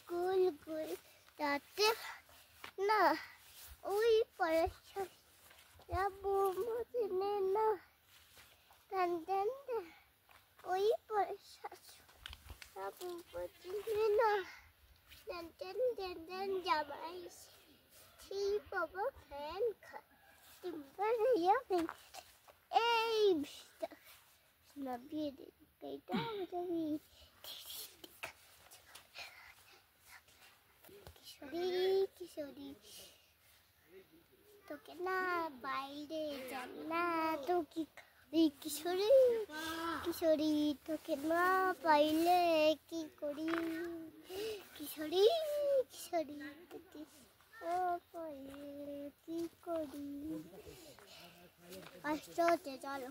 গোল গোল যাতে না ওই পয়সা যাবো মনে না টান টান ওই পয়সা যাবো মনে না টান টান টান টান জামাই সেই বাবা ফ্যান খা টিম্পার ইয়ামিং এই না বিয়ে দে এইটা আমি কিশোরী তোকে না বাইরে যান না তো কি কিশোরী তোকে না পাইলে কি করি কিশোরী তোকে পাইলে কি করি আসতে চলো।